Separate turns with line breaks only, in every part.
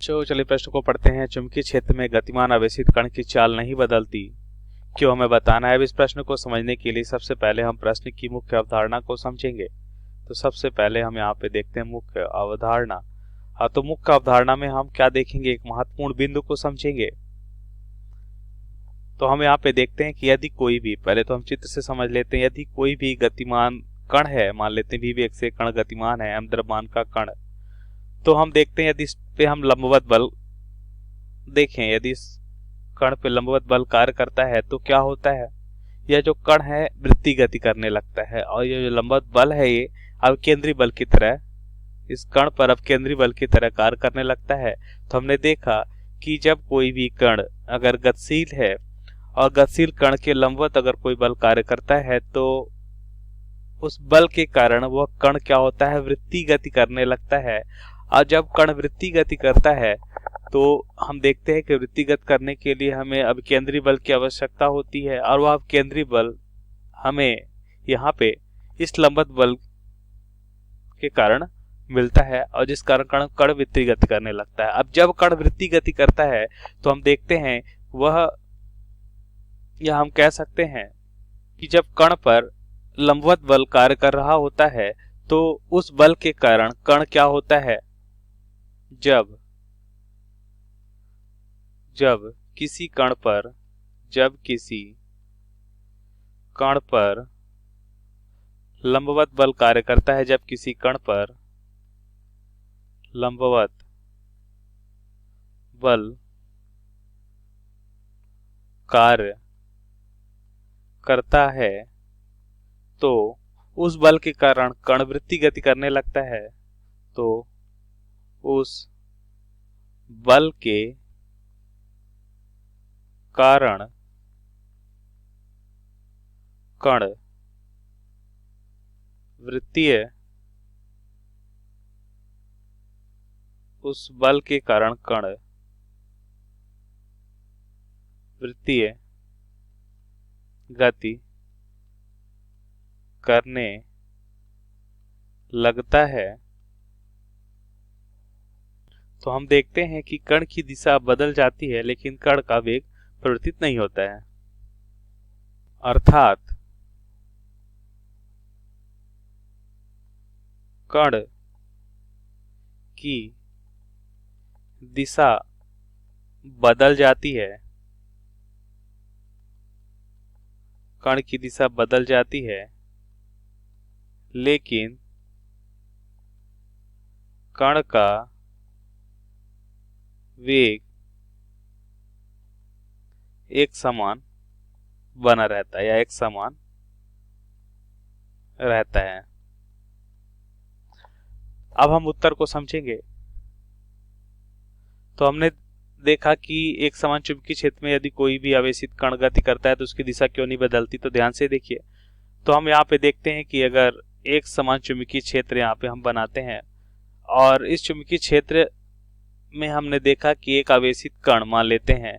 चलिए प्रश्न को पढ़ते हैं। चुंबकीय क्षेत्र में गतिमान आवेशित कण की चाल नहीं बदलती, क्यों? हमें बताना है। अब इस प्रश्न को समझने के लिए सबसे पहले हम प्रश्न की मुख्य अवधारणा को समझेंगे। तो सबसे पहले हम यहाँ पे देखते हैं मुख्य अवधारणा। तो मुख्य अवधारणा में हम क्या देखेंगे? एक महत्वपूर्ण बिंदु को समझेंगे। तो हम यहाँ पे देखते हैं कि यदि कोई भी, पहले तो हम चित्र से समझ लेते हैं, यदि कोई भी गतिमान कण है, मान लेते हैं v वेग से कण गतिमान है, m द्रव्यमान का कण, तो हम देखते हैं यदि इस पे हम लंबवत बल देखें, यदि इस कण पे लंबवत बल कार्य करता है तो क्या होता है? यह जो कण है वृत्तीय गति करने लगता है, और यह जो लंबवत बल है ये अवकेंद्री बल की तरह, इस कण पर अवकेंद्री बल की तरह कार्य करने लगता है। तो हमने देखा कि जब कोई भी कण अगर गतिशील है और गतिशील कण के लंबवत अगर कोई बल कार्य करता है तो उस बल के कारण वह कण क्या होता है? वृत्तीय गति करने लगता है। और जब कण वृत्तीय गति करता है तो हम देखते हैं कि वृत्तीय गति करने के लिए हमें अभिकेंद्री बल की आवश्यकता होती है, और वह अभिकेंद्री बल हमें यहाँ पे इस लंबवत बल के कारण मिलता है, और जिस कारण कण वृत्तीय गति करने लगता है। अब जब कण वृत्तीय गति करता है तो हम देखते हैं वह, या हम कह सकते हैं कि जब कण पर लंबवत बल कार्य कर रहा होता है तो उस बल के कारण कण क्या होता है? जब किसी कण पर लंबवत बल कार्य करता है, जब किसी कण पर लंबवत बल कार्य करता है तो उस बल के कारण कण वृत्तीय गति करने लगता है। तो उस बल के कारण कण वृत्तीय, उस बल के कारण कण वृत्तीय गति करने लगता है। तो हम देखते हैं कि कण की दिशा बदल जाती है लेकिन कण का वेग परिवर्तित नहीं होता है। अर्थात कण की दिशा बदल जाती है, कण की दिशा बदल जाती है, लेकिन कण का वेग एक समान बना रहता है, या एक समान रहता है। अब हम उत्तर को समझेंगे। तो हमने देखा कि एक समान चुंबकीय क्षेत्र में यदि कोई भी आवेशित कण गति करता है तो उसकी दिशा क्यों नहीं बदलती? तो ध्यान से देखिए। तो हम यहाँ पे देखते हैं कि अगर एक समान चुंबकीय क्षेत्र यहाँ पे हम बनाते हैं, और इस चुंबकीय क्षेत्र में हमने देखा कि एक आवेशित कण मान लेते हैं,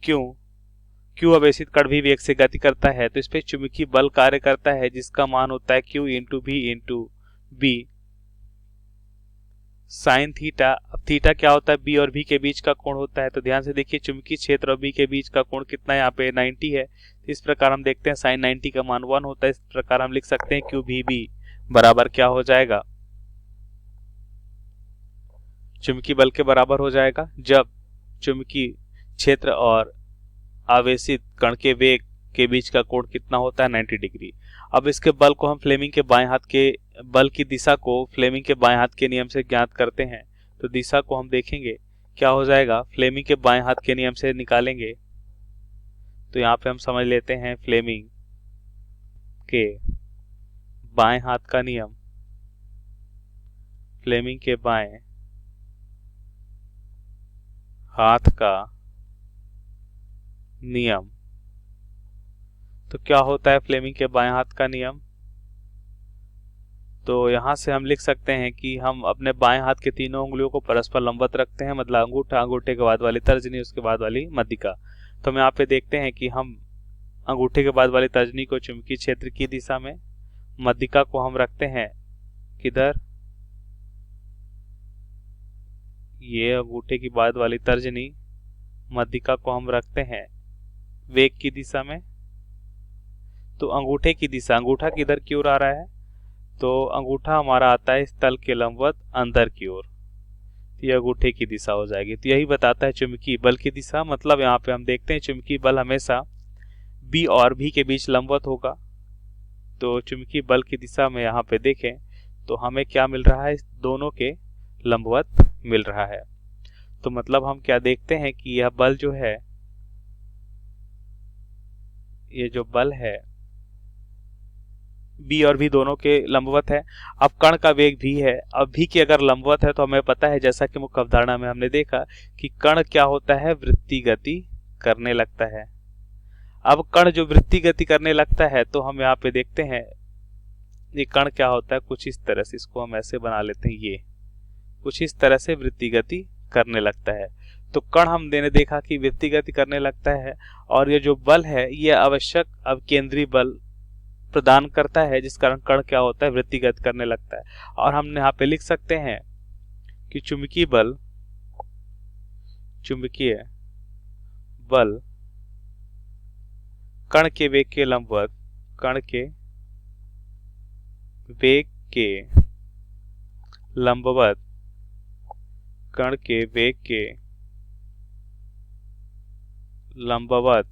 क्यों आवेशित कण भी वेग से गति करता है तो इस पे चुंबकीय बल कार्य करता है, जिसका मान होता है Q into V into B sine theta. अब थीटा क्या होता है? B और V के बीच का कोण होता है। तो ध्यान से देखिए, चुंबकीय क्षेत्र और B के बीच का कोण कितना है? यहाँ पे 90 है। इस प्रकार हम देखते हैं साइन 90 का मान 1 होता है। इस प्रकार हम लिख सकते हैं QVB बराबर क्या हो जाएगा? चुंबकीय बल के बराबर हो जाएगा, जब चुंबकीय क्षेत्र और आवेशित कण के वेग के बीच का कोण कितना होता है? 90 डिग्री। अब इसके बल को हम फ्लेमिंग के बाएं हाथ के बल की दिशा को फ्लेमिंग के बाएं हाथ के नियम से ज्ञात करते हैं। तो दिशा को हम देखेंगे क्या हो जाएगा, फ्लेमिंग के बाएं हाथ के नियम से निकालेंगे। तो यहाँ पे हम समझ लेते हैं फ्लेमिंग के बाएं हाथ का नियम, फ्लेमिंग के बाएं हाथ का नियम। तो क्या होता है फ्लेमिंग के बाएं हाथ का नियम? तो यहां से हम लिख सकते हैं कि हम अपने बाएं हाथ के तीनों उंगलियों को परस्पर लंबवत रखते हैं, मतलब अंगूठा, अंगूठे के बाद वाली तर्जनी, उसके बाद वाली मध्यिका। तो हम यहाँ पे देखते हैं कि हम अंगूठे के बाद वाली तर्जनी को चुंबकीय क्षेत्र की दिशा में, मध्यिका को हम रखते हैं किधर? ये अंगूठे की बाद वाली तर्जनी मध्यिका को हम रखते हैं वेग की दिशा में। तो अंगूठे की दिशा, अंगूठा किधर की ओर आ रहा है, तो अंगूठा हमारा आता है इस तल के लंबवत अंदर की ओर, ये अंगूठे की दिशा हो जाएगी। तो यही बताता है चुंबकीय बल की दिशा। मतलब यहाँ पे हम देखते हैं चुंबकीय बल हमेशा बी और भी के बीच लंबवत होगा। तो चुंबकीय बल की दिशा में यहाँ पे देखें तो हमें क्या मिल रहा है, दोनों के लंबवत मिल रहा है। तो मतलब हम क्या देखते हैं कि यह बल जो है, ये जो बल है बी और भी दोनों के लंबवत है। अब कण का वेग भी है, अब भी की अगर लंबवत है तो हमें पता है, जैसा कि मुख्य अवधारणा में हमने देखा कि कण क्या होता है, वृत्तीय गति करने लगता है। अब कण जो वृत्तीय गति करने लगता है तो हम यहाँ पे देखते हैं ये कण क्या होता है, कुछ इस तरह से, इसको हम ऐसे बना लेते हैं, ये कुछ इस तरह से वृत्तीय गति करने लगता है। तो कण हमने देखा कि वृत्तीय गति करने लगता है और ये जो बल है ये आवश्यक अपकेंद्री बल प्रदान करता है, जिस कारण कण क्या होता है, वृत्तीय गति करने लगता है। और हम यहाँ पे लिख सकते हैं कि चुंबकीय बल कण के वेग के लंबवत, कण के वेग के लंबवत, कण के वेग के लंबवत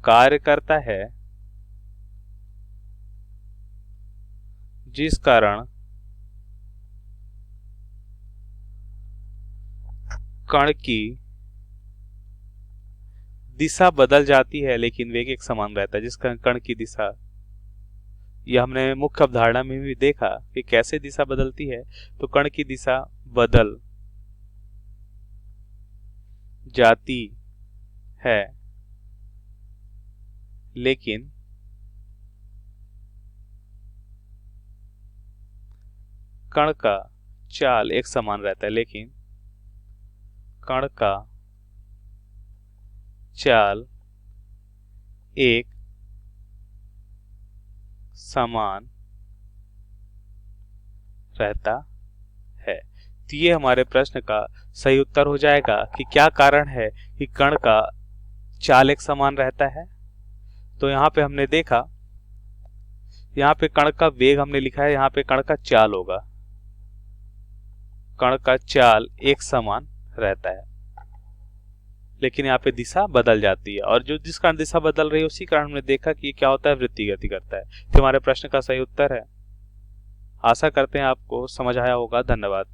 कार्य करता है, जिस कारण कण की दिशा बदल जाती है लेकिन वेग एक समान रहता है। जिस कण की दिशा, यह हमने मुख्य अवधारणा में भी देखा कि कैसे दिशा बदलती है। तो कण की दिशा बदल जाती है लेकिन कण का चाल एक समान रहता है, लेकिन कण का चाल एक समान रहता है। तो ये हमारे प्रश्न का सही उत्तर हो जाएगा कि क्या कारण है कि कण का चाल एक समान रहता है। तो यहाँ पे हमने देखा, यहाँ पे कण का वेग हमने लिखा है, यहाँ पे कण का चाल होगा, कण का चाल एक समान रहता है लेकिन यहाँ पे दिशा बदल जाती है, और जो जिस कारण दिशा बदल रही है उसी कारण हमने देखा कि क्या होता है, वृत्तीय गति करता है। तो हमारे प्रश्न का सही उत्तर है। आशा करते हैं आपको समझ आया होगा। धन्यवाद।